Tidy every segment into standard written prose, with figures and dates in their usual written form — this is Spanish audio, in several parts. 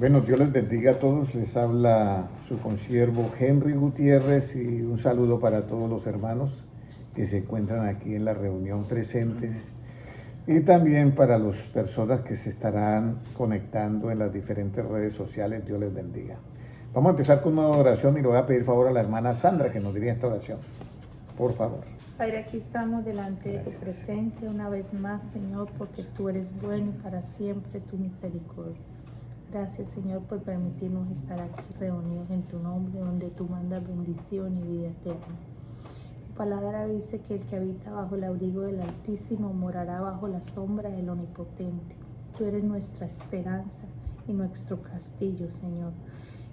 Bueno, Dios les bendiga a todos. Les habla su consiervo Henry Gutiérrez y un saludo para todos los hermanos que se encuentran aquí en la reunión presentes y también para las personas que se estarán conectando en las diferentes redes sociales. Dios les bendiga. Vamos a empezar con una oración y le voy a pedir favor a la hermana Sandra que nos diría esta oración. Por favor. Padre, aquí estamos delante Gracias. de tu presencia una vez más, Señor, porque tú eres bueno y para siempre tu misericordia. Gracias, Señor, por permitirnos estar aquí reunidos en tu nombre, donde tú mandas bendición y vida eterna. Tu palabra dice que el que habita bajo el abrigo del Altísimo morará bajo la sombra del Omnipotente. Tú eres nuestra esperanza y nuestro castillo, Señor,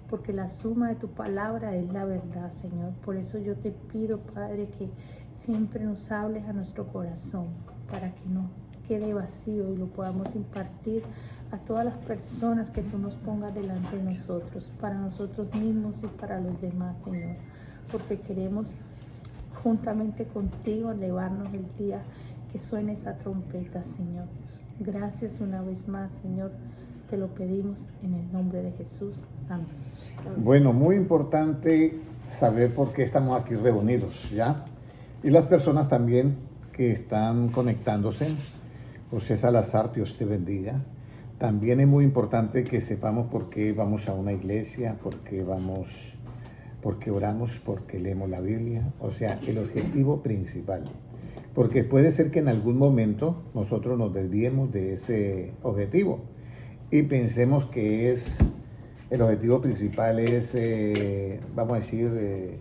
porque la suma de tu palabra es la verdad, Señor. Por eso yo te pido, Padre, que siempre nos hables a nuestro corazón, para que no quede vacío y lo podamos impartir a todas las personas que tú nos pongas delante de nosotros, para nosotros mismos y para los demás, Señor, porque queremos juntamente contigo elevarnos el día que suene esa trompeta, Señor. Gracias una vez más, Señor, te lo pedimos en el nombre de Jesús. Amén. Bueno, muy importante saber por qué estamos aquí reunidos, ¿ya? Y las personas también que están conectándose. José Salazar, Dios te bendiga. También es muy importante que sepamos por qué vamos a una iglesia, por qué oramos, por qué leemos la Biblia. O sea, el objetivo principal. Porque puede ser que en algún momento nosotros nos desviemos de ese objetivo y pensemos que el objetivo principal es, vamos a decir,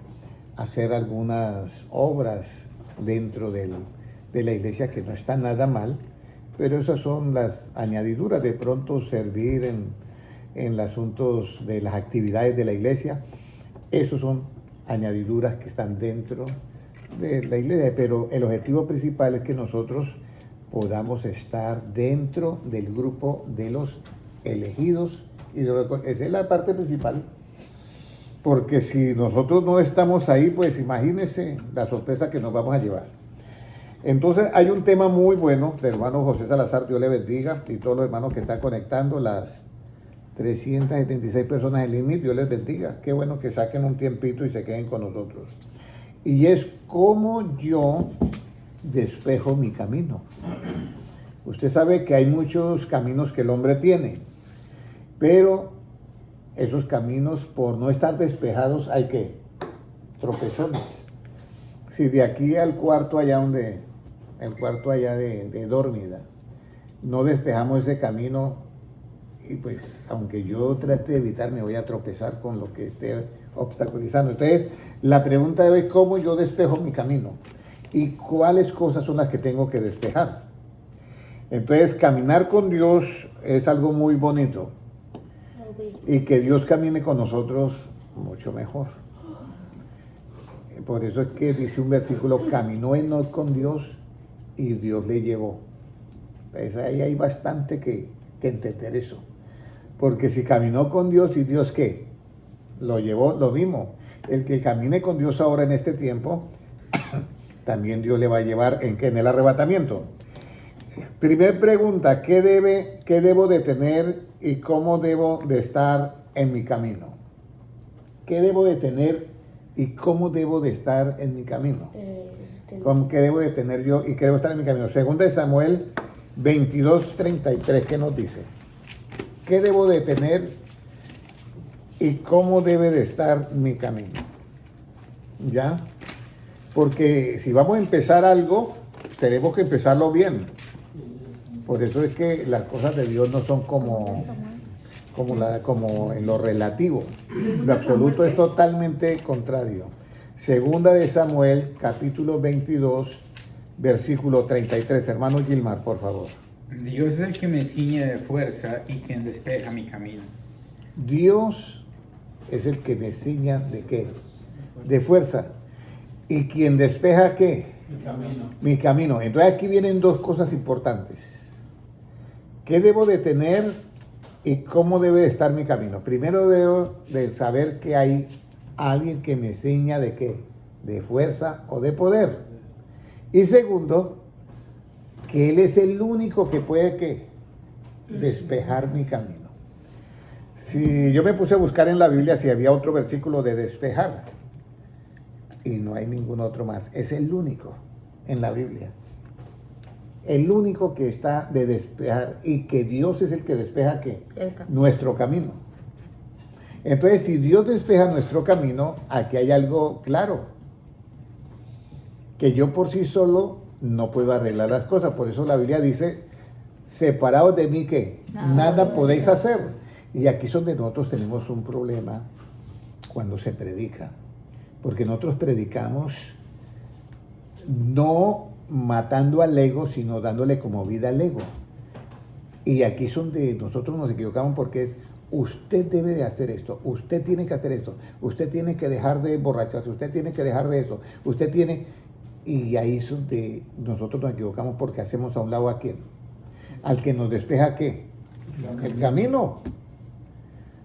hacer algunas obras dentro de la iglesia, que no está nada mal, pero esas son las añadiduras. De pronto servir en los asuntos de las actividades de la iglesia, esos son añadiduras que están dentro de la iglesia, pero el objetivo principal es que nosotros podamos estar dentro del grupo de los elegidos, y esa es la parte principal, porque si nosotros no estamos ahí, pues imagínense la sorpresa que nos vamos a llevar. Entonces hay un tema muy bueno del hermano José Salazar, Dios le bendiga, y todos los hermanos que están conectando, las 376 personas en línea, Dios les bendiga. Qué bueno que saquen un tiempito y se queden con nosotros. Y es cómo yo despejo mi camino. Usted sabe que hay muchos caminos que el hombre tiene, pero esos caminos, por no estar despejados, hay que tropezones. Si de aquí al cuarto allá de dormida, no despejamos ese camino, y pues aunque yo trate de evitar, me voy a tropezar con lo que esté obstaculizando. Entonces, la pregunta de hoy es cómo yo despejo mi camino y cuáles cosas son las que tengo que despejar. Entonces, caminar con Dios es algo muy bonito, y que Dios camine con nosotros mucho mejor. Por eso es que dice un versículo: caminó Enoc con Dios y Dios le llevó. Pues ahí hay bastante que entender eso. Porque si caminó con Dios, y Dios ¿qué? Lo llevó, lo mismo. El que camine con Dios ahora en este tiempo, también Dios le va a llevar en el arrebatamiento. Primer pregunta: ¿qué debo de tener y cómo debo de estar en mi camino? ¿Qué debo de tener y cómo debo de estar en mi camino? ¿Qué debo de tener yo y qué debo estar en mi camino? Segunda de Samuel 22:33, ¿qué nos dice? ¿Qué debo de tener y cómo debe de estar mi camino? ¿Ya? Porque si vamos a empezar algo, tenemos que empezarlo bien. Por eso es que las cosas de Dios no son como en lo relativo. Lo absoluto es totalmente contrario. Segunda de Samuel, capítulo 22, versículo 33. Hermano Gilmar, por favor. Dios es el que me ciñe de fuerza y quien despeja mi camino. Dios es el que me ciña de qué? De fuerza. ¿Y quien despeja qué? Mi camino. Mi camino. Entonces aquí vienen dos cosas importantes. ¿Qué debo de tener y cómo debe estar mi camino? Primero debo de saber que hay alguien que me ciña de qué, de fuerza o de poder. Y segundo, que Él es el único que puede ¿qué? Despejar mi camino. Si yo me puse a buscar en la Biblia si había otro versículo de despejar, y no hay ningún otro más. Es el único en la Biblia. El único que está de despejar, y que Dios es el que despeja ¿qué? Nuestro camino. Entonces, si Dios despeja nuestro camino, aquí hay algo claro, que yo por sí solo no puedo arreglar las cosas. Por eso la Biblia dice, separados de mí, ¿qué? Nada podéis hacer. Y aquí es donde nosotros tenemos un problema cuando se predica. Porque nosotros predicamos no matando al ego, sino dándole como vida al ego. Y aquí es donde nosotros nos equivocamos, porque es, usted debe de hacer esto, usted tiene que hacer esto, usted tiene que dejar de emborracharse, usted tiene que dejar de eso, usted tiene... Y ahí es donde nosotros nos equivocamos, porque hacemos a un lado ¿a quién? Al que nos despeja ¿qué? El camino.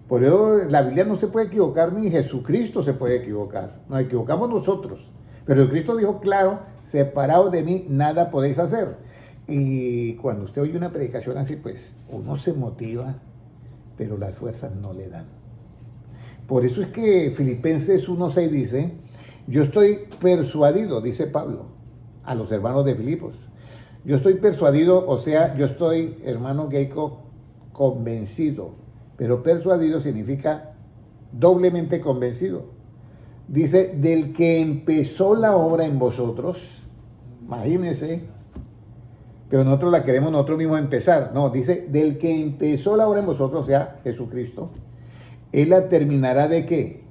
Por eso la Biblia no se puede equivocar, ni Jesucristo se puede equivocar. Nos equivocamos nosotros. Pero Cristo dijo claro, separados de mí nada podéis hacer. Y cuando usted oye una predicación así, pues uno se motiva, pero las fuerzas no le dan. Por eso es que Filipenses 1:6 dice, yo estoy persuadido, dice Pablo, a los hermanos de Filipos. Yo estoy persuadido, o sea, yo estoy, hermano Geico, convencido. Pero persuadido significa doblemente convencido. Dice, del que empezó la obra en vosotros, imagínense, pero nosotros la queremos nosotros mismos empezar. No, dice, del que empezó la obra en vosotros, o sea, Jesucristo, Él la terminará ¿de qué?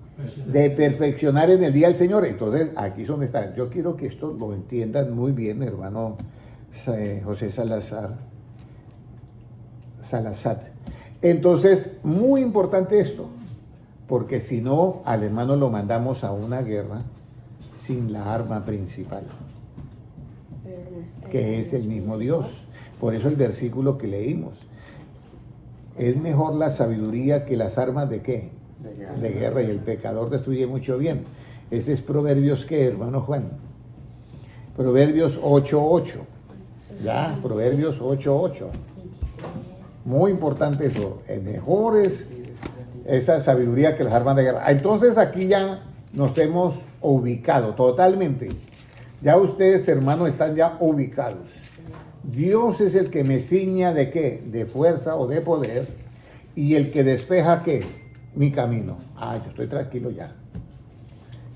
De perfeccionar en el día del Señor. Entonces, aquí es donde está. Yo quiero que esto lo entiendan muy bien, hermano José Salazar. Entonces, muy importante esto, porque si no, al hermano lo mandamos a una guerra sin la arma principal, que es el mismo Dios. Por eso el versículo que leímos, es mejor la sabiduría que las armas ¿de qué? De guerra, y el pecador destruye mucho bien. Ese es Proverbios, ¿qué, hermano Juan? Proverbios 8:8. Ya, Proverbios 8:8. Muy importante eso. Es mejor es esa sabiduría que las armas de guerra. Entonces aquí ya nos hemos ubicado totalmente. Ya ustedes, hermanos, están ya ubicados. Dios es el que me ciña ¿de qué? De fuerza o de poder, y el que despeja ¿qué? Mi camino. Yo estoy tranquilo ya.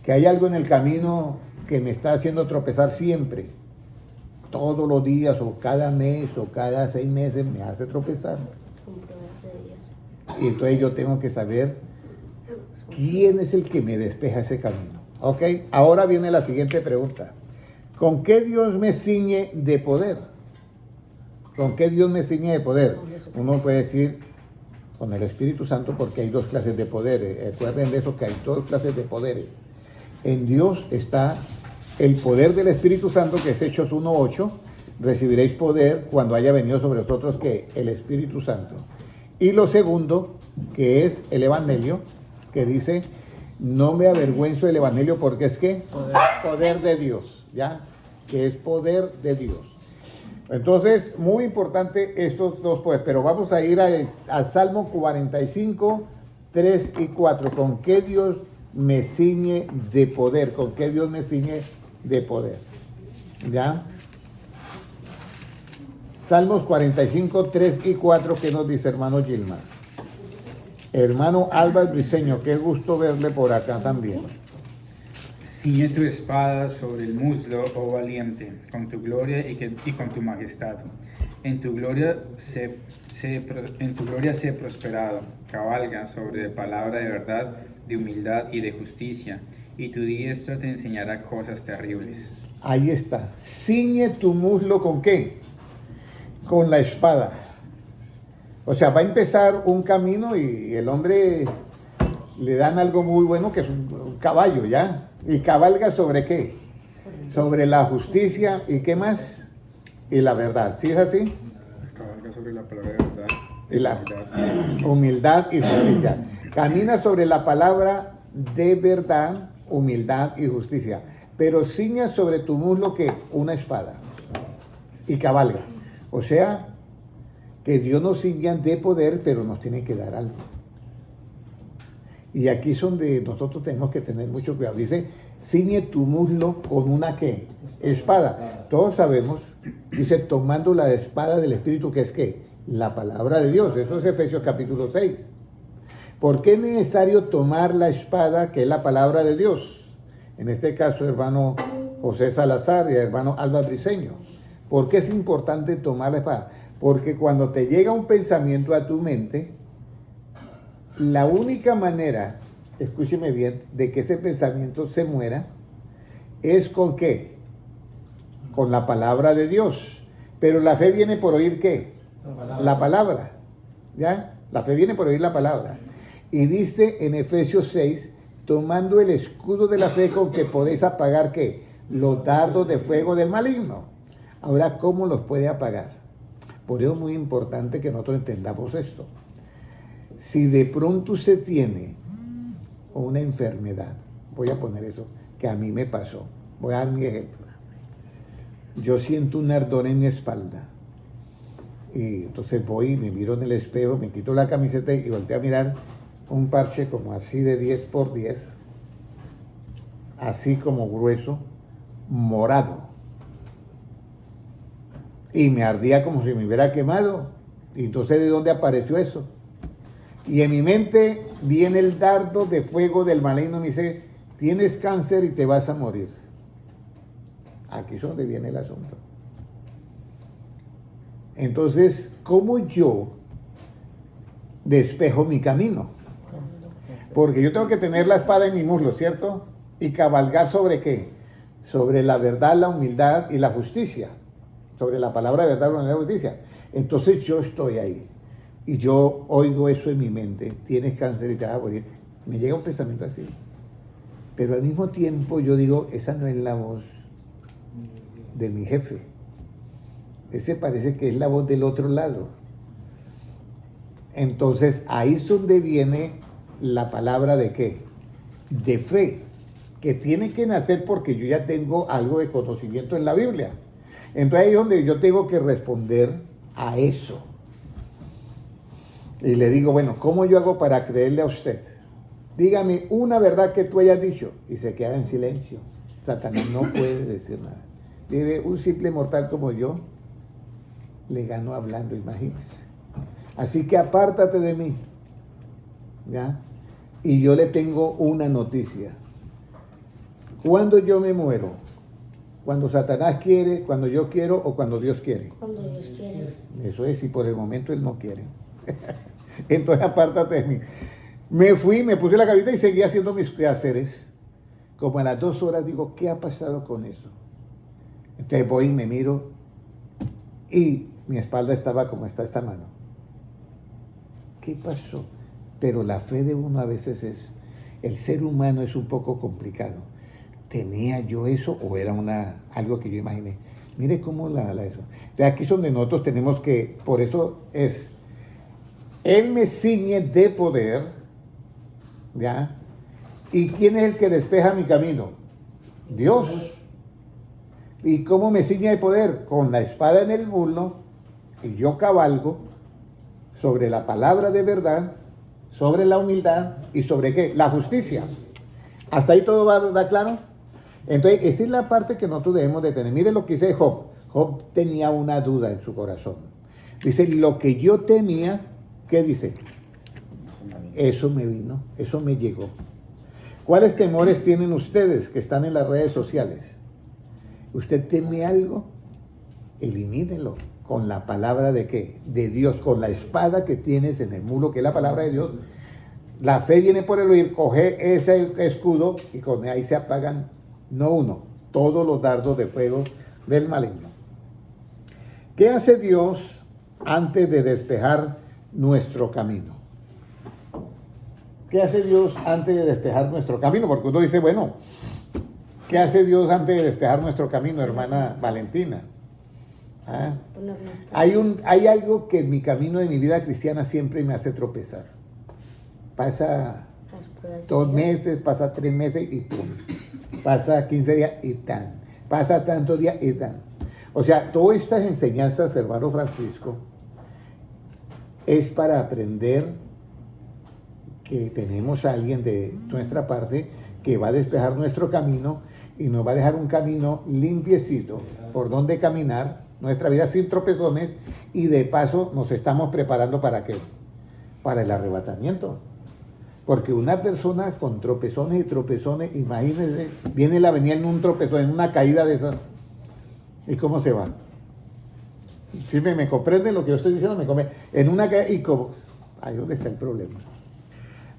Que hay algo en el camino que me está haciendo tropezar siempre. Todos los días, o cada mes, o cada 6 meses, me hace tropezar. Y entonces yo tengo que saber quién es el que me despeja ese camino. ¿Ok? Ahora viene la siguiente pregunta. ¿Con qué Dios me ciñe de poder? ¿Con qué Dios me ciñe de poder? Uno puede decir con el Espíritu Santo, porque hay 2 clases de poderes. Recuerden de eso, que hay 2 clases de poderes. En Dios está el poder del Espíritu Santo, que es Hechos 1:8. Recibiréis poder cuando haya venido sobre vosotros que el Espíritu Santo. Y lo segundo, que es el Evangelio, que dice, no me avergüenzo del Evangelio, porque es que poder de Dios, ¿ya? Que es poder de Dios. Entonces, muy importante estos 2 poderes, pero vamos a ir al Salmo 45, 3 y 4. ¿Con qué Dios me ciñe de poder? ¿Con qué Dios me ciñe de poder? ¿Ya? Salmos 45, 3 y 4, ¿qué nos dice, hermano Gilmar? Hermano Álvaro Briceño, qué gusto verle por acá también. Ciñe tu espada sobre el muslo, oh valiente, con tu gloria y con tu majestad. En tu gloria sé prosperado. Cabalga sobre palabra de verdad, de humildad y de justicia, y tu diestra te enseñará cosas terribles. Ahí está. Ciñe tu muslo ¿con qué? Con la espada. O sea, va a empezar un camino y el hombre le dan algo muy bueno, que es un caballo, ¿ya? ¿Y cabalga sobre qué? Sobre la justicia y ¿qué más? Y la verdad. ¿Sí es así? Cabalga sobre la palabra de verdad. Y la humildad y justicia. Camina sobre la palabra de verdad, humildad y justicia. Pero ciña sobre tu muslo ¿qué? Una espada. Y cabalga. O sea, que Dios nos ciña de poder, pero nos tiene que dar algo. Y aquí es donde nosotros tenemos que tener mucho cuidado. Dice, ciñe tu muslo con una ¿qué? Espada. Todos sabemos, dice, tomando la espada del Espíritu, que es ¿qué? La palabra de Dios. Eso es Efesios capítulo 6. ¿Por qué es necesario tomar la espada, que es la palabra de Dios? En este caso, hermano José Salazar y hermano Alba Briceño. ¿Por qué es importante tomar la espada? Porque cuando te llega un pensamiento a tu mente, la única manera, escúcheme bien, de que ese pensamiento se muera es con ¿qué? Con la palabra de Dios. Pero la fe viene por oír ¿qué? La palabra. ¿Ya? La fe viene por oír la palabra. Y dice en Efesios 6, tomando el escudo de la fe con que podéis apagar ¿qué? Los dardos de fuego del maligno. Ahora, ¿cómo los puede apagar? Por eso es muy importante que nosotros entendamos esto. Si de pronto se tiene una enfermedad, voy a poner eso, que a mí me pasó. Voy a dar mi ejemplo. Yo siento un ardor en mi espalda. Y entonces voy y me miro en el espejo, me quito la camiseta y volteo a mirar un parche como así de 10 por 10, así como grueso, morado. Y me ardía como si me hubiera quemado. Y entonces, ¿de dónde apareció eso? Y en mi mente viene el dardo de fuego del maligno y me dice, tienes cáncer y te vas a morir. Aquí es donde viene el asunto. Entonces, ¿cómo yo despejo mi camino? Porque yo tengo que tener la espada en mi muslo, ¿cierto? Y cabalgar ¿sobre qué? Sobre la verdad, la humildad y la justicia. Sobre la palabra de verdad, la humildad y la justicia. Entonces yo estoy ahí. Y yo oigo eso en mi mente. Tienes cáncer y te vas a morir. Me llega un pensamiento así. Pero al mismo tiempo yo digo, esa no es la voz de mi jefe. Ese parece que es la voz del otro lado. Entonces ahí es donde viene la palabra de ¿qué? De fe, que tiene que nacer porque yo ya tengo algo de conocimiento en la Biblia. Entonces ahí es donde yo tengo que responder a eso. Y le digo, bueno, ¿cómo yo hago para creerle a usted? Dígame una verdad que tú hayas dicho. Y se queda en silencio. Satanás no puede decir nada. Debe un simple mortal como yo le ganó hablando, imagínense. Así que apártate de mí. ¿Ya? Y yo le tengo una noticia. Cuando yo me muero, cuando Satanás quiere, cuando yo quiero o cuando Dios quiere. Cuando Dios quiere. Eso es, y por el momento Él no quiere. Entonces apártate de mí. Me fui, me puse la carita y seguí haciendo mis quehaceres. Como a las 2 horas digo, ¿qué ha pasado con eso? Entonces voy y me miro y mi espalda estaba como está esta mano. ¿Qué pasó? Pero la fe de uno a veces es, el ser humano es un poco complicado. ¿Tenía yo eso o era algo que yo imaginé? Mire cómo eso. De aquí es donde nosotros tenemos que, por eso es, Él me ciñe de poder, ¿ya? ¿Y quién es el que despeja mi camino? Dios. ¿Y cómo me ciñe de poder? Con la espada en el muslo, y yo cabalgo sobre la palabra de verdad, sobre la humildad y sobre ¿qué? La justicia. ¿Hasta ahí todo va claro? Entonces, esa es la parte que nosotros debemos de tener. Mire lo que dice Job. Job tenía una duda en su corazón. Dice, lo que yo temía, ¿qué dice? Eso me vino, eso me llegó. ¿Cuáles temores tienen ustedes que están en las redes sociales? ¿Usted teme algo? Elimínelo con la palabra de ¿qué? De Dios, con la espada que tienes en el muro, que es la palabra de Dios. La fe viene por el oír, coge ese escudo y con ahí se apagan, no uno, todos los dardos de fuego del maligno. ¿Qué hace Dios antes de despejar nuestro camino? ¿Qué hace Dios antes de despejar nuestro camino? Porque uno dice, bueno, ¿qué hace Dios antes de despejar nuestro camino, hermana Valentina? ¿Ah? Hay algo que en mi camino de mi vida cristiana siempre me hace tropezar. Pasa 2 meses, pasa 3 meses y pum. Pasa 15 días y tan. Pasa tantos días y tan. O sea, todas estas enseñanzas, hermano Francisco, es para aprender que tenemos a alguien de nuestra parte que va a despejar nuestro camino y nos va a dejar un camino limpiecito por donde caminar, nuestra vida sin tropezones, y de paso nos estamos preparando ¿para qué? Para el arrebatamiento. Porque una persona con tropezones y tropezones, imagínense, viene la venida en un tropezón, en una caída de esas, ¿y cómo se va? ¿Sí me comprenden lo que yo estoy diciendo? En una caída, y como, ahí es donde está el problema.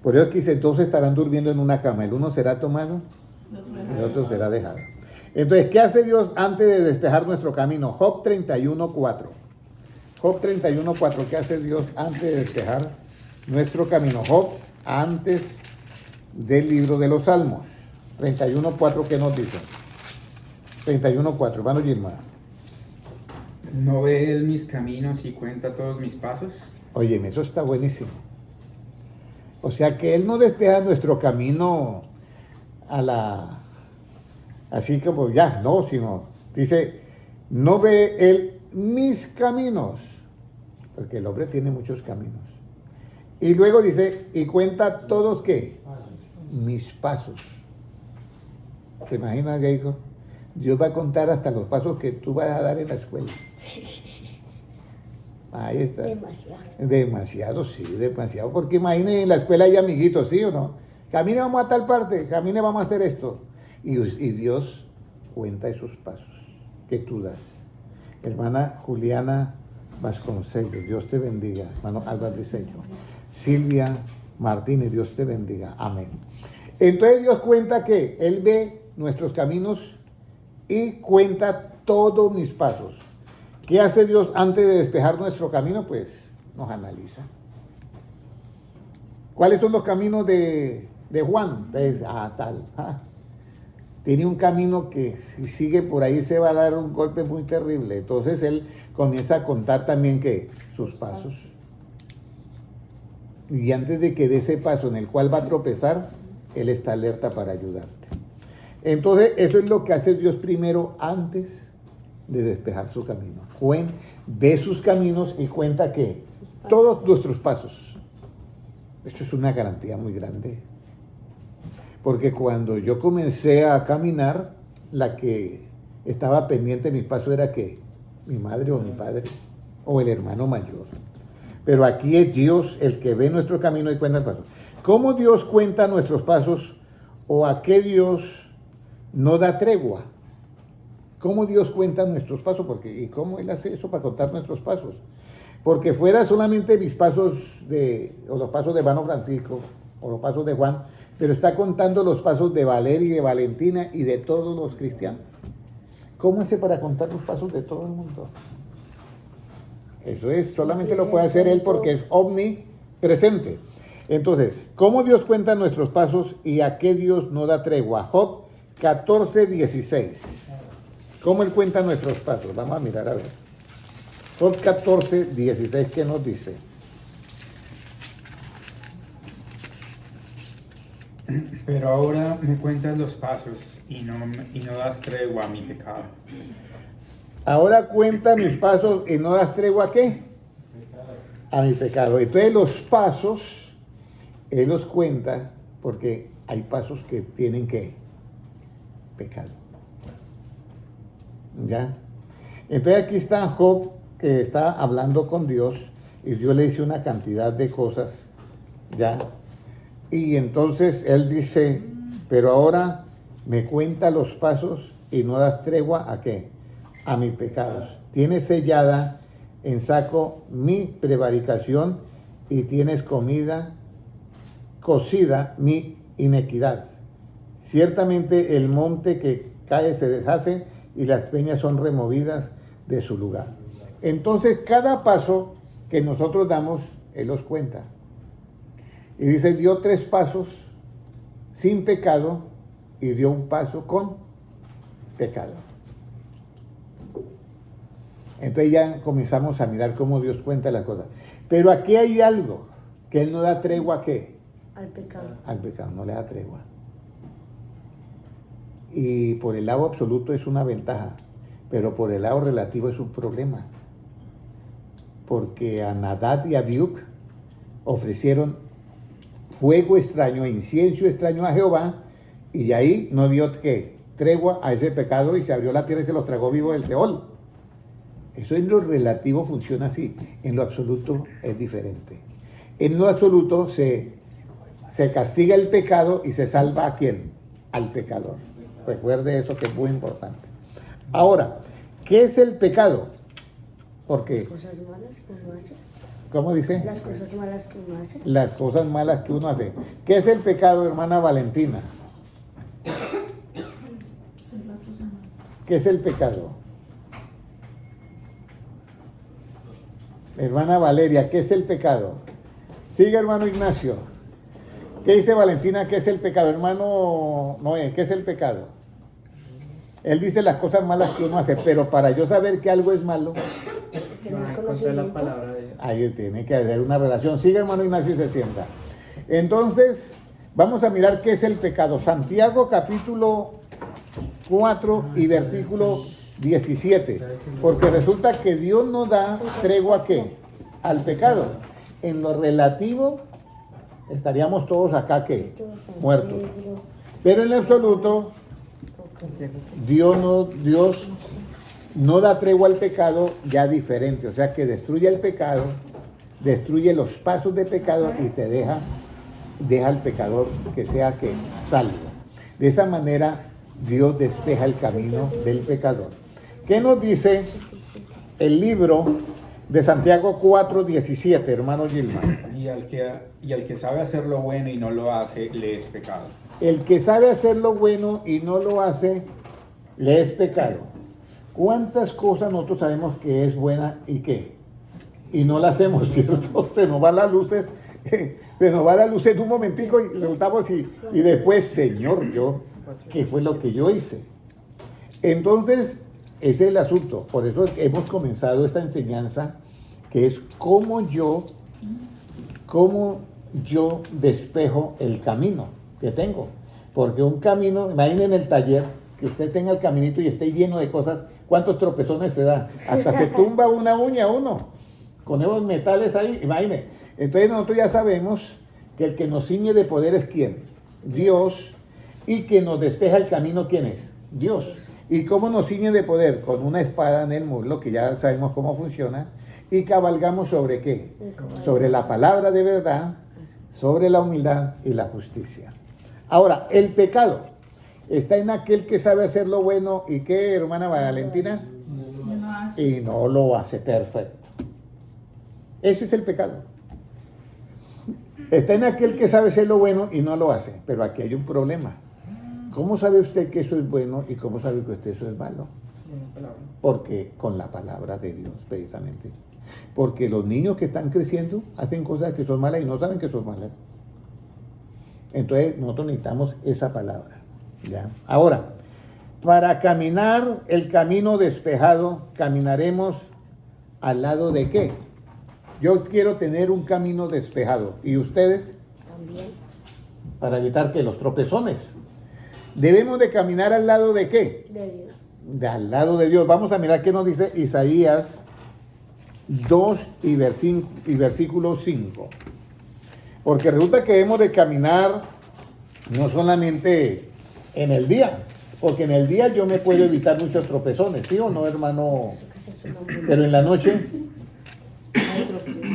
Por eso aquí todos estarán durmiendo en una cama, el uno será tomado, el otro será dejado. Entonces, ¿qué hace Dios antes de despejar nuestro camino? Job 31:4. Job 31:4, ¿qué hace Dios antes de despejar nuestro camino? Job, antes del libro de los Salmos. 31:4, ¿qué nos dice? 31:4, hermano Gilmar. ¿No ve él mis caminos y cuenta todos mis pasos? Óyeme, eso está buenísimo. O sea que Él no despeja nuestro camino así como ya, no, sino dice, no ve Él mis caminos, porque el hombre tiene muchos caminos. Y luego dice, y cuenta todos, ¿qué? Mis pasos. ¿Se imagina, Geico? Dios va a contar hasta los pasos que tú vas a dar en la escuela. Ahí está. Demasiado, sí, demasiado. Porque imagínense, en la escuela hay amiguitos, ¿sí o no? Camine, vamos a tal parte, camine, vamos a hacer esto. Y Dios cuenta esos pasos que tú das. Hermana Juliana Vasconcelos, Dios te bendiga. Hermano Álvaro Diseño. Silvia Martínez, Dios te bendiga. Amén. Entonces Dios cuenta que Él ve nuestros caminos y cuenta todos mis pasos. ¿Qué hace Dios antes de despejar nuestro camino? Pues nos analiza. ¿Cuáles son los caminos de Juan? Tal. Tiene un camino que si sigue por ahí se va a dar un golpe muy terrible. Entonces él comienza a contar también que sus pasos. Y antes de que dé ese paso en el cual va a tropezar, él está alerta para ayudarte. Entonces eso es lo que hace Dios primero antes de despejar su camino. Ve sus caminos y cuenta que todos nuestros pasos. Esto es una garantía muy grande. Porque cuando yo comencé a caminar, la que estaba pendiente de mis pasos era que mi madre o mi padre o el hermano mayor. Pero aquí es Dios el que ve nuestro camino y cuenta el paso. ¿Cómo Dios cuenta nuestros pasos o a qué Dios no da tregua? ¿Cómo Dios cuenta nuestros pasos? ¿Y cómo Él hace eso para contar nuestros pasos? Porque fuera solamente mis pasos o los pasos de hermano Francisco o los pasos de Juan, pero está contando los pasos de Valeria y de Valentina y de todos los cristianos. ¿Cómo hace para contar los pasos de todo el mundo? Eso solamente lo puede hacer Él porque es omnipresente. Entonces, ¿cómo Dios cuenta nuestros pasos y a qué Dios no da tregua? Job 14:16. ¿Cómo Él cuenta nuestros pasos? Vamos a mirar a ver. Job 14:16, ¿qué nos dice? Pero ahora me cuentas los pasos y no das tregua a mi pecado. Ahora cuenta mis pasos y no das tregua ¿a qué? A mi pecado. Entonces los pasos, Él los cuenta porque hay pasos que tienen que pecado. ¿Ya? Entonces aquí está Job que está hablando con Dios y Dios le dice una cantidad de cosas, ¿ya? Y entonces él dice, pero ahora me cuenta los pasos y no das tregua ¿a qué? A mis pecados. Tienes sellada en saco mi prevaricación y tienes cocida mi inequidad. Ciertamente el monte que cae se deshace y las peñas son removidas de su lugar. Entonces cada paso que nosotros damos, Él los cuenta. Y dice, dio 3 pasos sin pecado y dio un paso con pecado. Entonces ya comenzamos a mirar cómo Dios cuenta las cosas. Pero aquí hay algo, que Él no da tregua ¿a qué? Al pecado. Al pecado, no le da tregua. Y por el lado absoluto es una ventaja, pero por el lado relativo es un problema. Porque a Nadab y Abiú ofrecieron fuego extraño, incienso extraño a Jehová, y de ahí no dio ¿qué? Tregua a ese pecado y se abrió la tierra y se los tragó vivos del Seol. Eso en lo relativo funciona así, en lo absoluto es diferente. En lo absoluto se castiga el pecado y se salva ¿a quién? Al pecador. Recuerde eso que es muy importante. Ahora, ¿qué es el pecado? Porque, Cosas malas que uno hace. ¿cómo dice? Las cosas malas que uno hace. Las cosas malas que uno hace. ¿Qué es el pecado, hermana Valentina? ¿Qué es el pecado? Hermana Valeria, ¿qué es el pecado? Sigue, hermano Ignacio. ¿Qué dice Valentina? ¿Qué es el pecado? Hermano Noé, ¿qué es el pecado? Él dice las cosas malas que uno hace, pero para yo saber que algo es malo, Que no es Contra la conocimiento. palabra de Dios. ahí tiene que haber una relación. Sigue, hermano Ignacio, y se sienta. Entonces, vamos a mirar qué es el pecado. Santiago capítulo 4 y versículo 17. Porque resulta que Dios no da tregua ¿a qué? Al pecado. En lo relativo, estaríamos todos acá ¿qué? Muertos. Pero en lo absoluto, Dios no da tregua al pecado ya diferente. O sea que destruye el pecado, destruye los pasos de pecado y te deja al pecador que sea que salvo. De esa manera Dios despeja el camino del pecador. ¿Qué nos dice el libro de Santiago 4:17, hermano Gilman? Y al que sabe hacer lo bueno y no lo hace, le es pecado. El que sabe hacer lo bueno y no lo hace, le es pecado. ¿Cuántas cosas nosotros sabemos que es buena y qué? Y no la hacemos, ¿cierto? Se nos va la luz, se nos va la luz en un momentico y resultamos y después, Señor, ¿qué fue lo que yo hice? Entonces, ese es el asunto. Por eso hemos comenzado esta enseñanza, que es cómo yo despejo el camino que tengo. Porque un camino, imaginen el taller, que usted tenga el caminito y esté lleno de cosas, ¿cuántos tropezones se da? Hasta se tumba una uña uno, con esos metales ahí, imagine. Entonces nosotros ya sabemos que el que nos ciñe de poder es ¿quién? Dios. Y que nos despeja el camino, ¿quién es? Dios. ¿Y cómo nos ciñe de poder? Con una espada en el muslo, que ya sabemos cómo funciona, y cabalgamos sobre ¿qué? Sobre la palabra de verdad, sobre la humildad y la justicia. Ahora, el pecado está en aquel que sabe hacer lo bueno y ¿qué, hermana Valentina? Y no lo hace. Perfecto. Ese es el pecado. Está en aquel que sabe hacer lo bueno y no lo hace. Pero aquí hay un problema. ¿Cómo sabe usted que eso es bueno y cómo sabe que usted eso es malo? Porque con la palabra de Dios, precisamente. Porque los niños que están creciendo hacen cosas que son malas y no saben que son malas. Entonces nosotros necesitamos esa palabra. ¿Ya? Ahora, para caminar el camino despejado, caminaremos al lado de ¿qué? Yo quiero tener un camino despejado. ¿Y ustedes? También. Para evitar que los tropezones. Debemos de caminar al lado de ¿qué? De Dios. Al lado de Dios. Vamos a mirar qué nos dice Isaías 2 y versículo 5. Porque resulta que debemos de caminar no solamente en el día, porque en el día yo me puedo evitar muchos tropezones, ¿sí o no, hermano? Pero en la noche,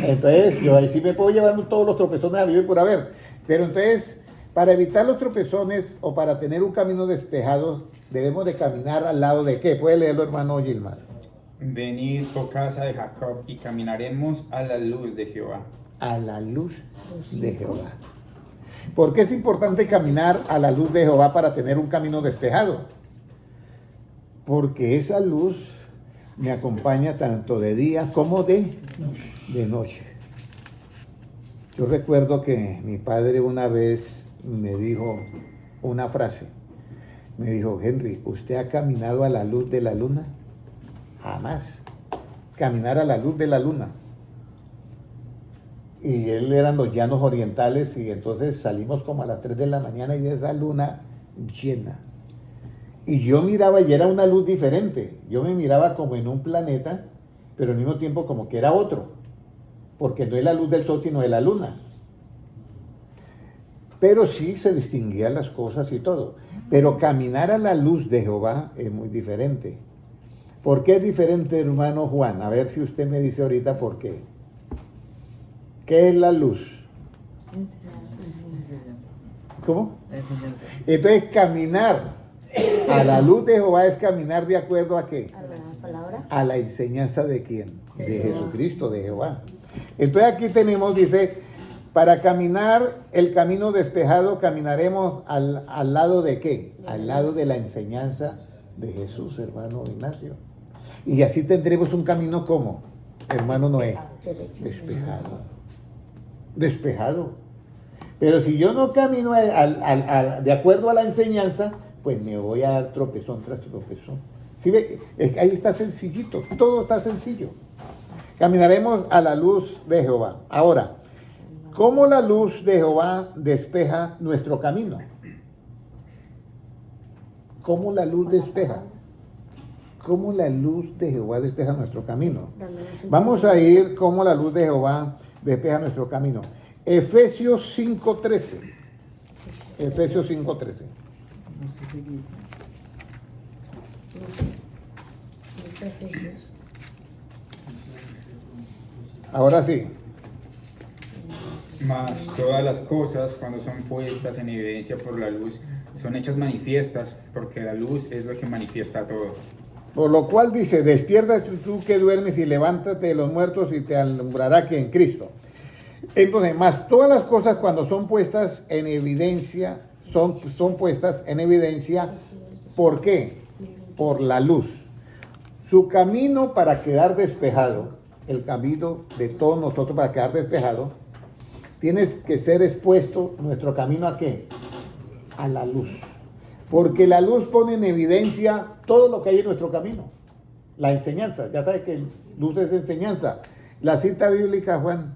entonces yo ahí sí me puedo llevar todos los tropezones a vivir por haber. Pero entonces, para evitar los tropezones o para tener un camino despejado, debemos de caminar al lado de ¿qué? Puede leerlo, hermano Gilmar. Venid, oh casa de Jacob, y caminaremos a la luz de Jehová. A la luz de Jehová. ¿Por qué es importante caminar a la luz de Jehová para tener un camino despejado? Porque esa luz me acompaña tanto de día como de noche. Yo recuerdo que mi padre una vez me dijo una frase. Me dijo, Henry, ¿usted ha caminado a la luz de la luna? Jamás. Caminar a la luz de la luna. Y él eran los llanos orientales y entonces salimos como a las 3 de la mañana y esa luna llena. Y yo miraba y era una luz diferente. Yo me miraba como en un planeta, pero al mismo tiempo como que era otro. Porque no es la luz del sol, sino de la luna. pero sí se distinguían las cosas y todo. Pero caminar a la luz de Jehová es muy diferente. ¿Por qué es diferente, hermano Juan? A ver si usted me dice ahorita por qué. ¿Qué es la luz? ¿Cómo? Entonces caminar a la luz de Jehová es caminar de acuerdo a qué? A la palabra. A la enseñanza de quién? De Jesucristo, de Jehová. Entonces aquí tenemos, dice, para caminar el camino despejado, caminaremos al lado de qué? Al lado de la enseñanza de Jesús, hermano Ignacio. Y así tendremos un camino como, hermano Noé, despejado. Despejado. Pero si yo no camino de acuerdo a la enseñanza, pues me voy a dar tropezón tras tropezón. ¿Sí ve? Ahí está sencillito, todo está sencillo. Caminaremos a la luz de Jehová. Ahora, ¿cómo la luz de Jehová despeja nuestro camino? ¿Cómo la luz despeja? ¿Cómo la luz de Jehová despeja nuestro camino? Vamos a ir cómo la luz de Jehová despeja nuestro camino. Efesios 5:13. Efesios 5:13. Dice Efesios. Ahora sí. Mas todas las cosas, cuando son puestas en evidencia por la luz, son hechas manifiestas, porque la luz es lo que manifiesta todo. Por lo cual dice, despierta tú que duermes y levántate de los muertos y te alumbrará que en Cristo. Entonces, más todas las cosas cuando son puestas en evidencia, son puestas en evidencia, ¿por qué? Por la luz. Su camino para quedar despejado, el camino de todos nosotros para quedar despejado, tiene que ser expuesto nuestro camino ¿a qué? A la luz. Porque la luz pone en evidencia todo lo que hay en nuestro camino. La enseñanza, ya sabes que luz es enseñanza. La cita bíblica, Juan.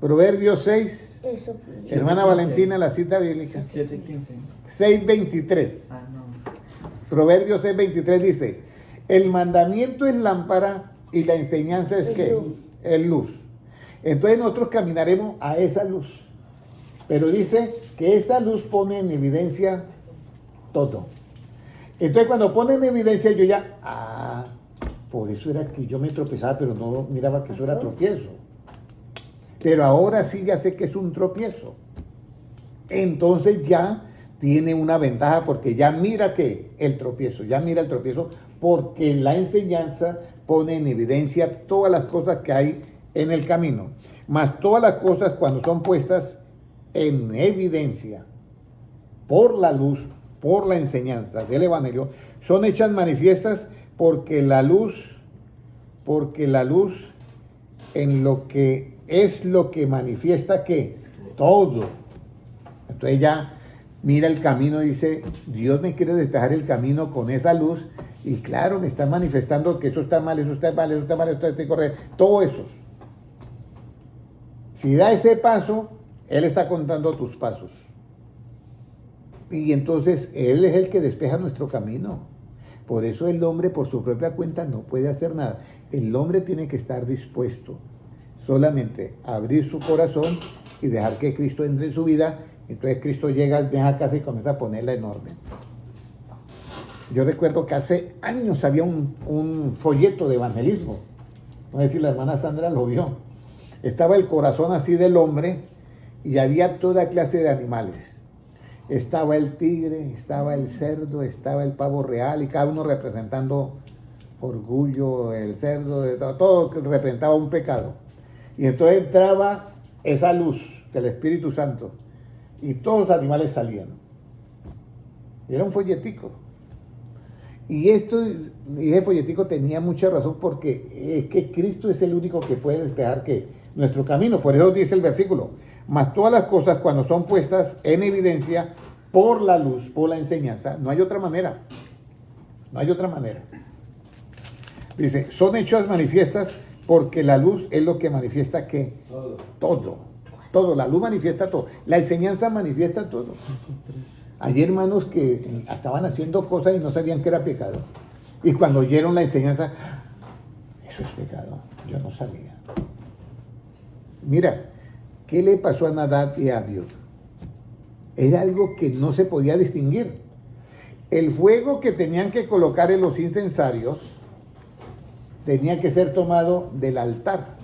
Proverbios 6. Eso. Hermana Valentina, la cita bíblica. 7:15. 6:23. Ah, no. Proverbios 6:23 dice, el mandamiento es lámpara y la enseñanza es ¿qué? Es luz. Entonces nosotros caminaremos a esa luz. Pero dice que esa luz pone en evidencia todo. Entonces cuando pone en evidencia yo ya, por eso era que yo me tropezaba, pero no miraba que eso era tropiezo. Pero ahora sí ya sé que es un tropiezo. Entonces ya tiene una ventaja porque ya mira que el tropiezo, porque la enseñanza pone en evidencia todas las cosas que hay en el camino. Más todas las cosas cuando son puestas en evidencia por la luz, por la enseñanza del Evangelio, son hechas manifiestas porque la luz en lo que es lo que manifiesta que todo. Entonces ya mira el camino y dice, Dios me quiere despejar el camino con esa luz y claro, me está manifestando que eso está mal, eso está mal, eso está mal, esto está correcto, todo eso. Si da ese paso, Él está contando tus pasos. Y entonces Él es el que despeja nuestro camino. Por eso el hombre por su propia cuenta no puede hacer nada. El hombre tiene que estar dispuesto solamente a abrir su corazón y dejar que Cristo entre en su vida. Entonces Cristo llega, deja casa y comienza a ponerla en orden. Yo recuerdo que hace años había un folleto de evangelismo. No sé si la hermana Sandra lo vio. Estaba el corazón así del hombre y había toda clase de animales. Estaba el tigre, estaba el cerdo, estaba el pavo real y cada uno representando orgullo, el cerdo, todo representaba un pecado. Y entonces entraba esa luz del Espíritu Santo y todos los animales salían. Era un folletico. Y ese folletico tenía mucha razón porque es que Cristo es el único que puede despejar nuestro camino. Por eso dice el versículo, mas todas las cosas cuando son puestas en evidencia por la luz, por la enseñanza, no hay otra manera. No hay otra manera. Dice, son hechas manifiestas porque la luz es lo que manifiesta ¿qué? Todo. La luz manifiesta todo. La enseñanza manifiesta todo. Hay hermanos que estaban haciendo cosas y no sabían que era pecado. Y cuando oyeron la enseñanza, eso es pecado. Yo no sabía. Mira, ¿qué le pasó a Nadab y a Abiú? Era algo que no se podía distinguir. El fuego que tenían que colocar en los incensarios tenía que ser tomado del altar,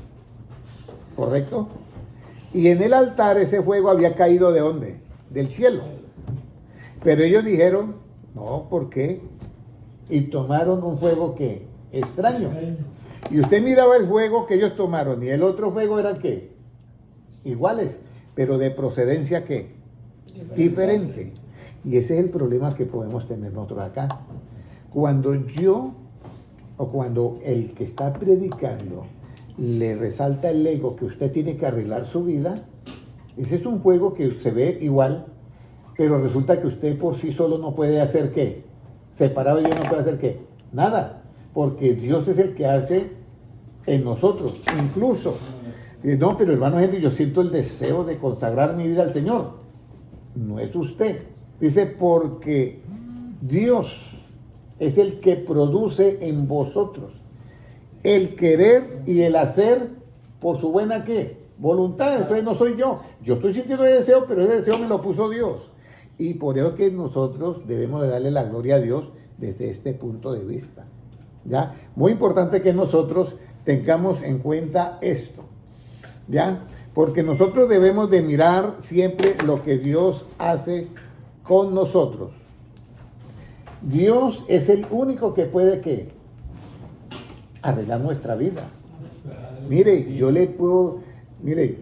¿correcto? Y en el altar ese fuego había caído ¿de dónde? Del cielo. Pero ellos dijeron, no, ¿por qué? Y tomaron un fuego que extraño. Y usted miraba el fuego que ellos tomaron y el otro fuego era ¿qué? Iguales, pero de procedencia ¿qué? Diferente. Y ese es el problema que podemos tener nosotros acá. Cuando yo, o cuando el que está predicando, le resalta el ego que usted tiene que arreglar su vida, ese es un juego que se ve igual, pero resulta que usted por sí solo no puede hacer ¿qué? Separado yo no puedo hacer ¿qué? Nada, porque Dios es el que hace en nosotros, incluso. No, pero hermano Henry, yo siento el deseo de consagrar mi vida al Señor. No es usted. Dice, porque Dios es el que produce en vosotros el querer y el hacer por su buena ¿qué? Voluntad. Entonces no soy yo. Yo estoy sintiendo el deseo, pero ese deseo me lo puso Dios. Y por eso que nosotros debemos de darle la gloria a Dios desde este punto de vista. ¿Ya? Muy importante que nosotros tengamos en cuenta esto. ¿Ya? Porque nosotros debemos de mirar siempre lo que Dios hace con nosotros. Dios es el único que puede ¿qué? Arreglar nuestra vida. Mire, yo le puedo, mire,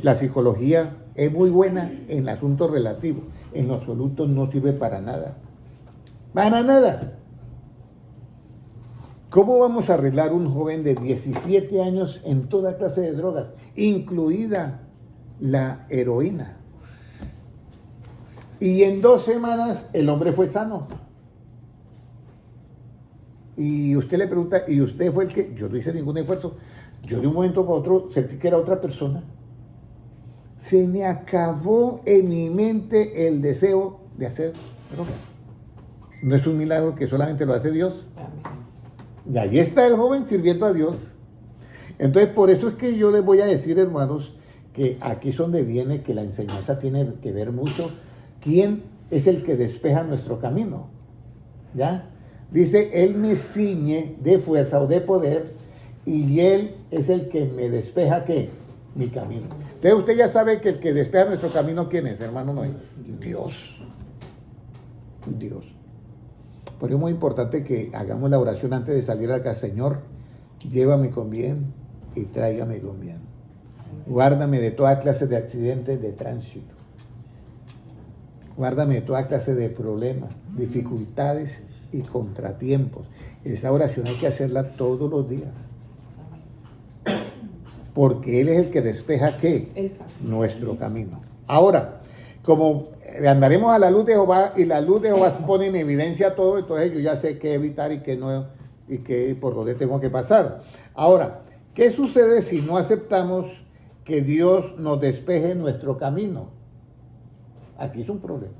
la psicología es muy buena en el asunto relativo. En lo absoluto no sirve para nada. Para nada. ¿Cómo vamos a arreglar un joven de 17 años en toda clase de drogas, incluida la heroína? Y en 2 semanas el hombre fue sano. Y usted le pregunta, ¿y usted fue el que? Yo no hice ningún esfuerzo. Yo de un momento para otro sentí que era otra persona. Se me acabó en mi mente el deseo de hacer droga. No es un milagro que solamente lo hace Dios. Y ahí está el joven sirviendo a Dios. Entonces, por eso es que yo les voy a decir, hermanos, que aquí es donde viene que la enseñanza tiene que ver mucho. ¿Quién es el que despeja nuestro camino? ¿Ya? Dice, Él me ciñe de fuerza o de poder, y Él es el que me despeja, ¿qué? Mi camino. Entonces usted ya sabe que el que despeja nuestro camino, ¿quién es, hermano Noé? Dios. Dios. Por eso es muy importante que hagamos la oración antes de salir acá. Señor, llévame con bien y tráigame con bien. Guárdame de toda clase de accidentes de tránsito. Guárdame de toda clase de problemas, dificultades y contratiempos. Esa oración hay que hacerla todos los días. Porque Él es el que despeja ¿qué? Nuestro camino. Ahora, como andaremos a la luz de Jehová y la luz de Jehová pone en evidencia todo, entonces yo ya sé qué evitar y qué no, y qué por dónde tengo que pasar. Ahora, ¿qué sucede si no aceptamos que Dios nos despeje nuestro camino? Aquí es un problema.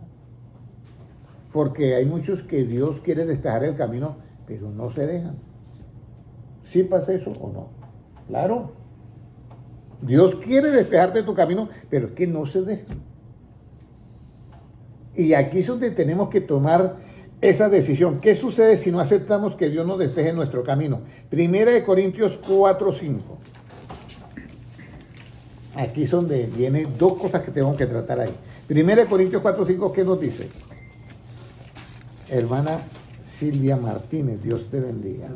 Porque hay muchos que Dios quiere despejar el camino, pero no se dejan. ¿Sí pasa eso o no? Claro. Dios quiere despejarte tu camino, pero es que no se dejan. Y aquí es donde tenemos que tomar esa decisión. ¿Qué sucede si no aceptamos que Dios nos despeje nuestro camino? 1 Corintios 4:5. Aquí es donde vienen 2 cosas que tengo que tratar ahí. 1 Corintios 4:5, ¿qué nos dice? Hermana Silvia Martínez, Dios te bendiga.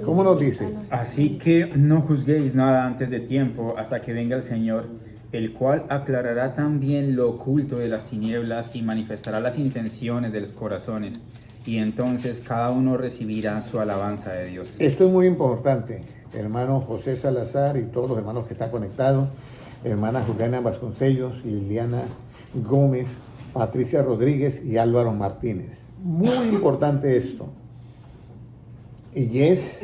¿Cómo nos dice? Así que no juzguéis nada antes de tiempo hasta que venga el Señor, el cual aclarará también lo oculto de las tinieblas y manifestará las intenciones de los corazones. Y entonces cada uno recibirá su alabanza de Dios. Esto es muy importante, hermano José Salazar y todos los hermanos que están conectados, hermana Juliana Vasconcellos, Liliana Gómez, Patricia Rodríguez y Álvaro Martínez. Muy importante esto. Y es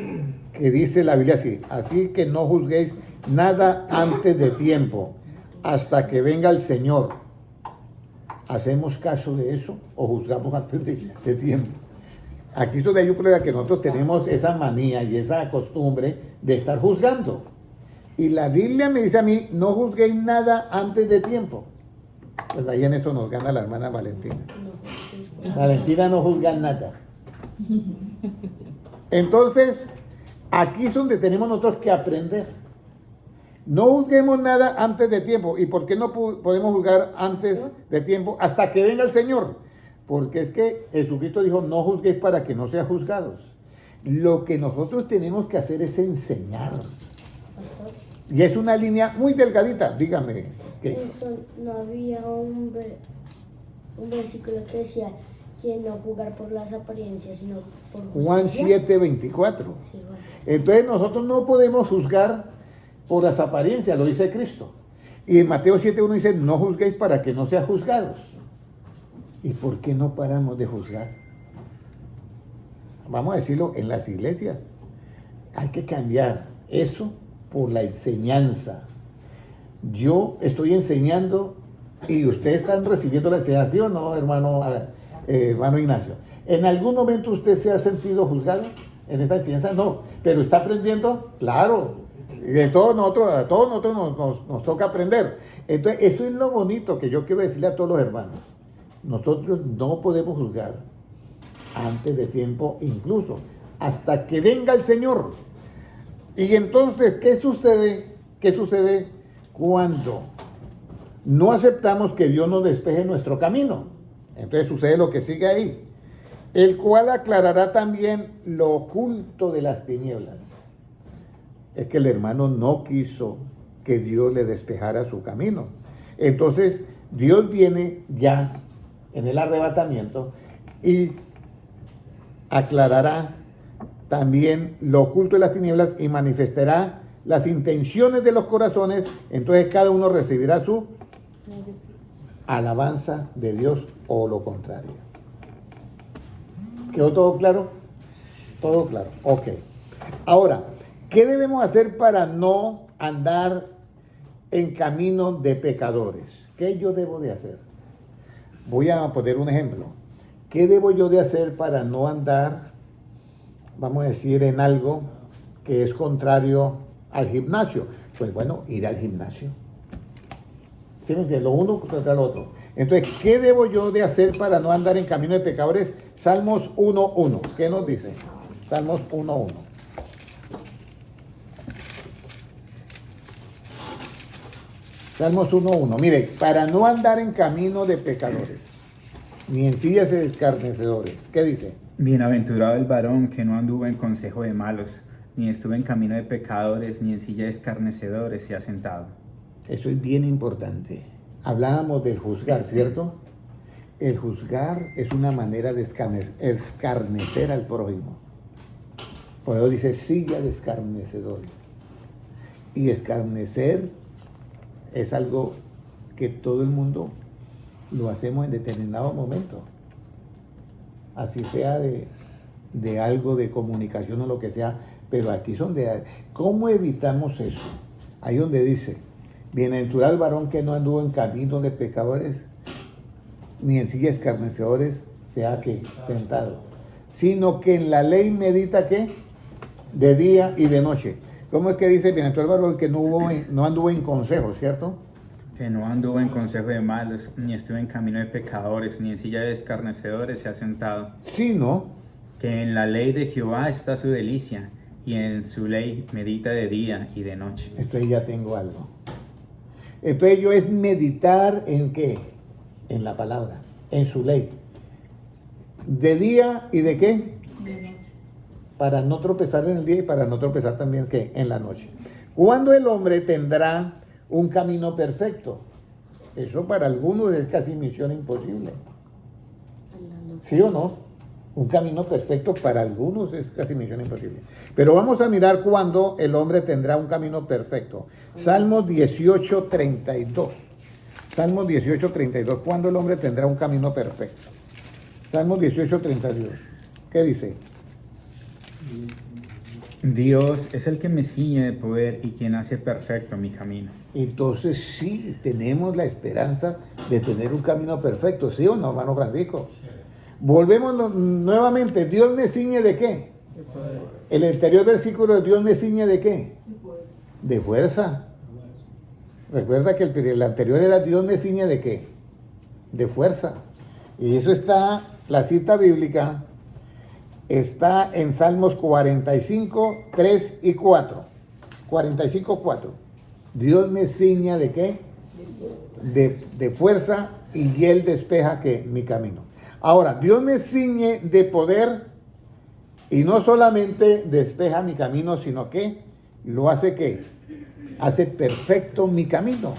que dice la Biblia así, así que no juzguéis nada antes de tiempo, hasta que venga el Señor. ¿Hacemos caso de eso o juzgamos antes de tiempo? Aquí es donde hay un problema, que nosotros tenemos esa manía y esa costumbre de estar juzgando. Y la Biblia me dice a mí, no juzguéis nada antes de tiempo. Pues ahí en eso nos gana la hermana Valentina. No, Valentina no juzga nada. Entonces, aquí es donde tenemos nosotros que aprender. No juzguemos nada antes de tiempo. ¿Y por qué no podemos juzgar antes de tiempo? Hasta que venga el Señor. Porque es que Jesucristo dijo, no juzguéis para que no sean juzgados. Lo que nosotros tenemos que hacer es enseñar. pastor. Y es una línea muy delgadita, dígame. ¿Qué? Eso no había un versículo que decía que no jugar por las apariencias, sino por Juan justicia. 7:24. Sí, Juan. Entonces nosotros no podemos juzgar por las apariencias, lo dice Cristo. Y en Mateo 7:1 dice, no juzguéis para que no sean juzgados. ¿Y por qué no paramos de juzgar? Vamos a decirlo en las iglesias. Hay que cambiar eso por la enseñanza. Yo estoy enseñando y ustedes están recibiendo la enseñanza, ¿sí o no, hermano Ignacio? ¿En algún momento usted se ha sentido juzgado en esta enseñanza? No, pero está aprendiendo, claro. A todos nosotros nos toca aprender. Entonces, esto es lo bonito que yo quiero decirle a todos los hermanos. Nosotros no podemos juzgar antes de tiempo, incluso hasta que venga el Señor. Y entonces, ¿qué sucede? ¿Qué sucede cuando no aceptamos que Dios nos despeje nuestro camino? Entonces sucede lo que sigue ahí, el cual aclarará también lo oculto de las tinieblas. Es que el hermano no quiso que Dios le despejara su camino. Entonces, Dios viene ya en el arrebatamiento y aclarará también lo oculto de las tinieblas y manifestará las intenciones de los corazones. Entonces cada uno recibirá su alabanza de Dios o lo contrario. ¿Quedó todo claro? Todo claro. Ok. Ahora, ¿qué debemos hacer para no andar en camino de pecadores? ¿Qué yo debo de hacer? Voy a poner un ejemplo. ¿Qué debo yo de hacer para no andar, vamos a decir, en algo que es contrario al gimnasio? Pues bueno, ir al gimnasio. ¿Sí me entiendes? Lo uno contra el otro. Entonces, ¿qué debo yo de hacer para no andar en camino de pecadores? Salmos 1:1. ¿Qué nos dice? Salmos 1:1. Salmos 1:1. Mire, para no andar en camino de pecadores, ni en sillas de escarnecedores. ¿Qué dice? Bienaventurado el varón que no anduvo en consejo de malos, ni estuvo en camino de pecadores, ni en silla de escarnecedores se ha sentado. Eso es bien importante. Hablábamos del juzgar, ¿cierto? El juzgar es una manera de escarnecer al prójimo. Por eso dice silla de escarnecedores. Y escarnecer es algo que todo el mundo lo hacemos en determinado momento. Así sea de algo de comunicación o lo que sea, pero aquí son de... ¿Cómo evitamos eso? Ahí donde dice, bienaventurado el varón que no anduvo en camino de pecadores, ni en silla de escarnecedores sea que sentado, sino que en la ley medita ¿qué? De día y de noche. ¿Cómo es que dice bienaventurado el varón que no anduvo en consejo, ¿cierto? Que no anduvo en consejo de malos, ni estuvo en camino de pecadores, ni en silla de escarnecedores se ha sentado. Sino Que en la ley de Jehová está su delicia, y en su ley medita de día y de noche. entonces ya tengo algo. Entonces yo es meditar en qué? En la palabra, en su ley. ¿De día y de qué? Para no tropezar en el día y para no tropezar también ¿qué? En la noche. ¿Cuándo el hombre tendrá un camino perfecto? Eso para algunos es casi misión imposible. ¿Sí o no? Un camino perfecto para algunos es casi misión imposible. Pero vamos a mirar cuándo el hombre tendrá un camino perfecto. Salmos 18:32. Salmos 18:32. ¿Cuándo el hombre tendrá un camino perfecto? Salmos 18:32. ¿Qué dice? Dios es el que me ciñe de poder y quien hace perfecto mi camino. Entonces sí, tenemos la esperanza de tener un camino perfecto. ¿Sí o no, hermano Francisco? Volvemos nuevamente. ¿Dios me ciñe de qué? El anterior versículo de Dios me ciñe de qué? De fuerza. Recuerda que el anterior era Dios me ciñe de qué? de fuerza. Y eso está, la cita bíblica está en Salmos 45, 3 y 4. 45, 4. Dios me ciña ¿de qué? De fuerza, y Él despeja ¿qué? Mi camino. Ahora, Dios me ciñe de poder, y no solamente despeja mi camino, sino que lo hace ¿qué? Hace perfecto mi camino.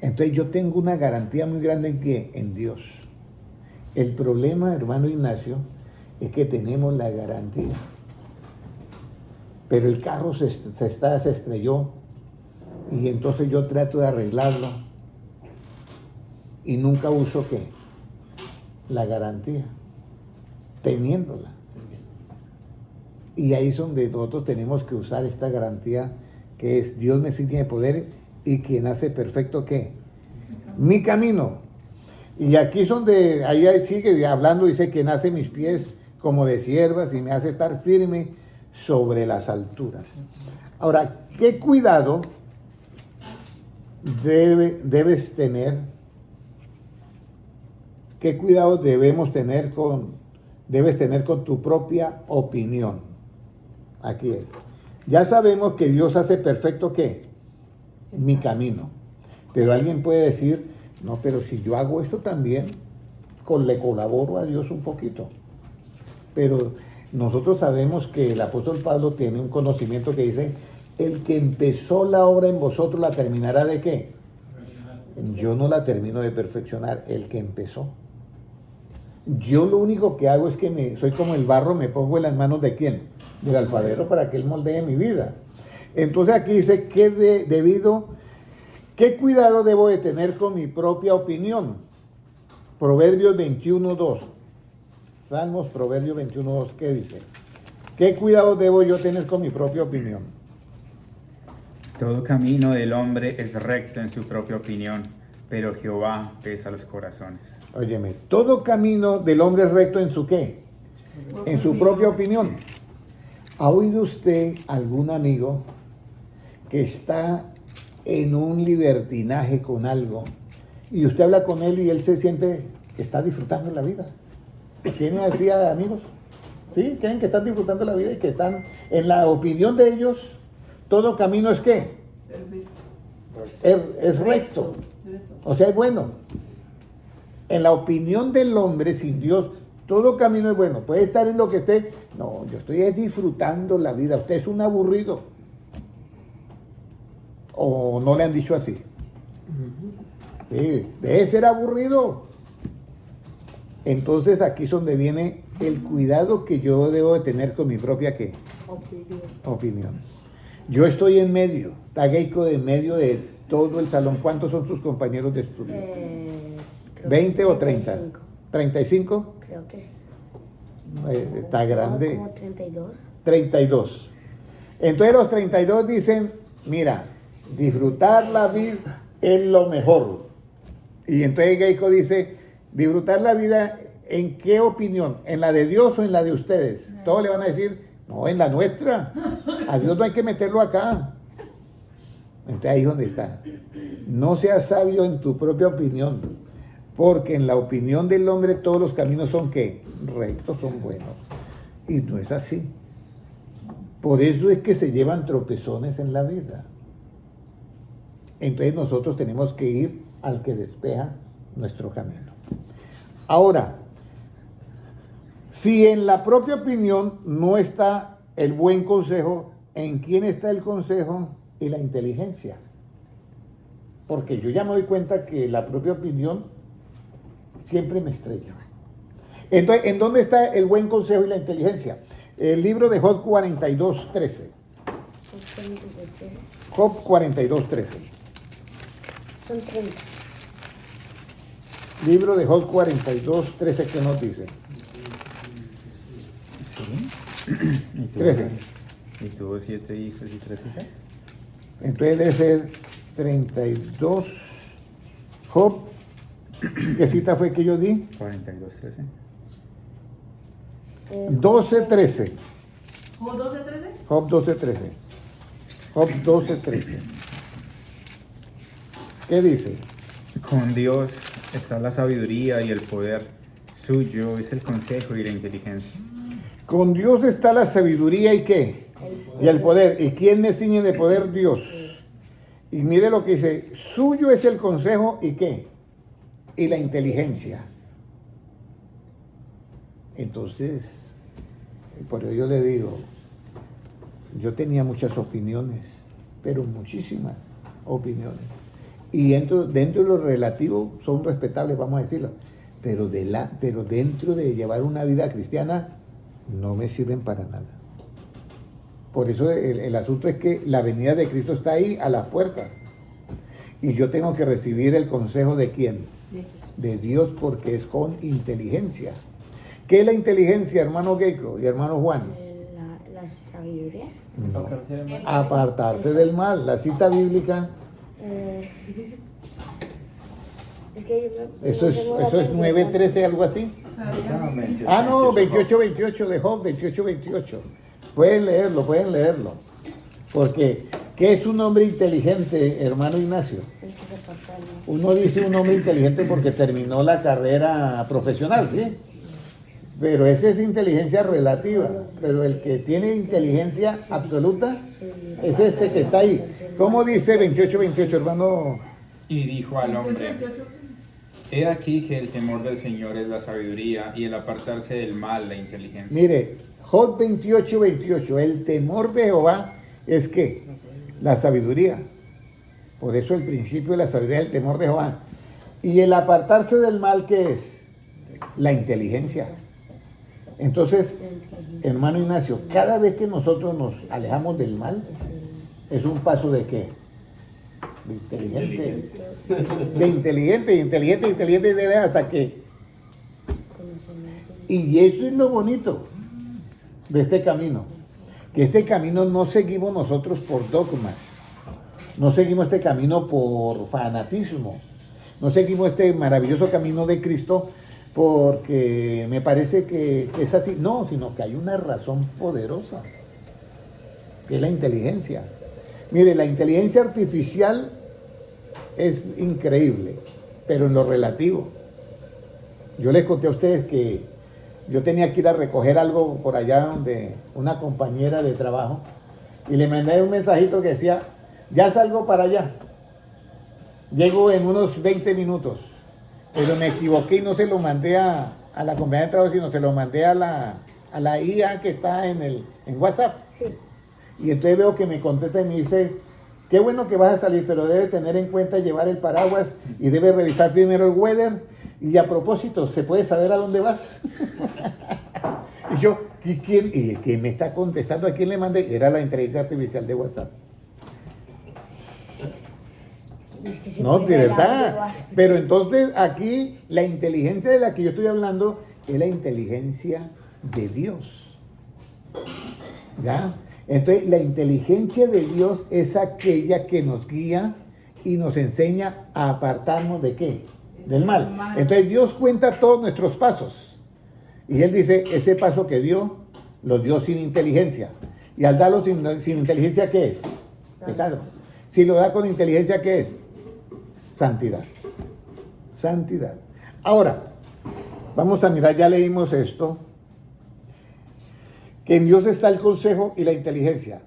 Entonces yo tengo una garantía muy grande en ¿qué? En Dios. El problema, hermano Ignacio, es que tenemos la garantía, pero el carro se estrelló, y entonces yo trato de arreglarlo y nunca uso ¿qué? La garantía, teniéndola. Y ahí es donde nosotros tenemos que usar esta garantía, que es Dios me ciñe de poder, y quien hace perfecto ¿qué? Mi camino. Y aquí es donde, ahí sigue hablando, dice, quien hace mis pies como de siervas y me hace estar firme sobre las alturas. Ahora, ¿qué cuidado debes tener? ¿Qué cuidado debes tener con tu propia opinión? Aquí es. Ya sabemos que Dios hace perfecto ¿qué? Mi camino. Pero alguien puede decir, no, pero si yo hago esto también, le colaboro a Dios un poquito. Pero nosotros sabemos que el apóstol Pablo tiene un conocimiento que dice, el que empezó la obra en vosotros la terminará ¿de qué? Yo no la termino de perfeccionar, el que empezó. Yo lo único que hago es que soy como el barro, me pongo en las manos ¿de quién? Del alfarero, para que él moldee mi vida. Entonces aquí dice, ¿qué cuidado debo de tener con mi propia opinión? Proverbios 21:2. Salmos, Proverbios 21:2, ¿qué dice? ¿Qué cuidado debo yo tener con mi propia opinión? Todo camino del hombre es recto en su propia opinión, pero Jehová pesa los corazones. Óyeme, todo camino del hombre es recto en su ¿qué? En su propia opinión. ¿Ha oído usted algún amigo que está en un libertinaje con algo y usted habla con él y él se siente que está disfrutando la vida? ¿Tienen así amigos? ¿Sí? ¿Creen que están disfrutando la vida y que están, en la opinión de ellos, todo camino es qué? Es recto. O sea, es bueno. En la opinión del hombre, sin Dios, todo camino es bueno. Puede estar en lo que esté. No, yo estoy disfrutando la vida. Usted es un aburrido. ¿O no le han dicho así? Sí, debe ser aburrido. Entonces aquí es donde viene el cuidado que yo debo de tener con mi propia ¿qué? Opinión. Yo estoy en medio, está Geico de medio de todo el salón. ¿Cuántos son sus compañeros de estudio? ¿20 o 30? 35. Creo que sí. Está grande. Como 32. 32. Entonces los 32 dicen, mira, disfrutar la vida es lo mejor. Y entonces Geico dice, disfrutar la vida, ¿en qué opinión? ¿En la de Dios o en la de ustedes? Todos le van a decir, no, en la nuestra. A Dios no hay que meterlo acá. Entonces ahí es donde está. No seas sabio en tu propia opinión, porque en la opinión del hombre todos los caminos son ¿qué? Rectos, son buenos. Y no es así. Por eso es que se llevan tropezones en la vida. Entonces nosotros tenemos que ir al que despeja nuestro camino. Ahora, si en la propia opinión no está el buen consejo, ¿en quién está el consejo y la inteligencia? Porque yo ya me doy cuenta que la propia opinión siempre me estrella. Entonces, ¿en dónde está el buen consejo y la inteligencia? El libro de Job 42:13. Job 42:13. Son 30. Libro de Job 42:13, ¿qué nos dice? Sí. ¿Y tuvo, 13. ¿Y tuvo 7 hijos y 3 hijas? Entonces debe ser 32. Job, ¿qué cita fue que yo di? 42:13. 12:13. ¿Job 12:13? Job 12:13. Job 12:13. ¿Qué dice? Con Dios está la sabiduría y el poder. Suyo es el consejo y la inteligencia. Con Dios está la sabiduría y qué? Y el poder. ¿Y quién me ciñe de poder? Dios. Y mire lo que dice, suyo es el consejo y qué? Y la inteligencia. Entonces, por ello yo le digo, yo tenía muchas opiniones, pero muchísimas opiniones. Y dentro de lo relativo son respetables, vamos a decirlo. Pero dentro de llevar una vida cristiana no me sirven para nada. Por eso el asunto es que la venida de Cristo está ahí a las puertas. Y yo tengo que recibir el consejo de ¿quién? De Dios, porque es con inteligencia. ¿Qué es la inteligencia, hermano Gecko y hermano Juan? La sabiduría. No. Apartarse del mal. La cita bíblica. Es que Eso es 9:13, algo así. Ah, no, 28:28 de Job, 28:28. Pueden leerlo. Porque, ¿qué es un hombre inteligente, hermano Ignacio? El que se aparta del mal. Uno dice un hombre inteligente porque terminó la carrera profesional, ¿sí? Pero esa es inteligencia relativa. Pero el que tiene inteligencia absoluta es este que está ahí. ¿Cómo dice 28:28, hermano? Y dijo al hombre, he aquí que el temor del Señor es la sabiduría y el apartarse del mal la inteligencia. Mire, Job 28:28, el temor de Jehová es ¿qué? La sabiduría. Por eso el principio de la sabiduría es el temor de Jehová. Y el apartarse del mal, ¿qué es? La inteligencia. Entonces, hermano Ignacio, cada vez que nosotros nos alejamos del mal, es un paso de ¿qué? De inteligente, hasta que... Y eso es lo bonito de este camino, que este camino no seguimos nosotros por dogmas, no seguimos este camino por fanatismo, no seguimos este maravilloso camino de Cristo porque me parece que es así, no, sino que hay una razón poderosa, que es la inteligencia. Mire, la inteligencia artificial es increíble, pero en lo relativo. Yo les conté a ustedes que yo tenía que ir a recoger algo por allá donde una compañera de trabajo y le mandé un mensajito que decía, ya salgo para allá, llego en unos 20 minutos, pero me equivoqué y no se lo mandé a la compañera de trabajo, sino se lo mandé a la IA que está en WhatsApp. Sí. Y entonces veo que me contesta y me dice, qué bueno que vas a salir, pero debe tener en cuenta llevar el paraguas y debe revisar primero el weather. Y a propósito, ¿se puede saber a dónde vas? Y yo, ¿y el que me está contestando a quién le mandé? Era la inteligencia artificial de WhatsApp. Es que No, de siempre verdad. la Pero entonces aquí la inteligencia de la que yo estoy hablando es la inteligencia de Dios. ¿Ya? Entonces la inteligencia de Dios es aquella que nos guía y nos enseña a apartarnos de ¿qué? Del mal. Entonces Dios cuenta todos nuestros pasos. Y Él dice, ese paso que dio, lo dio sin inteligencia. Y al darlo sin inteligencia, ¿qué es? Pecado. Si lo da con inteligencia, ¿qué es? Santidad. Santidad. Ahora, vamos a mirar, ya leímos esto, que en Dios está el consejo y la inteligencia.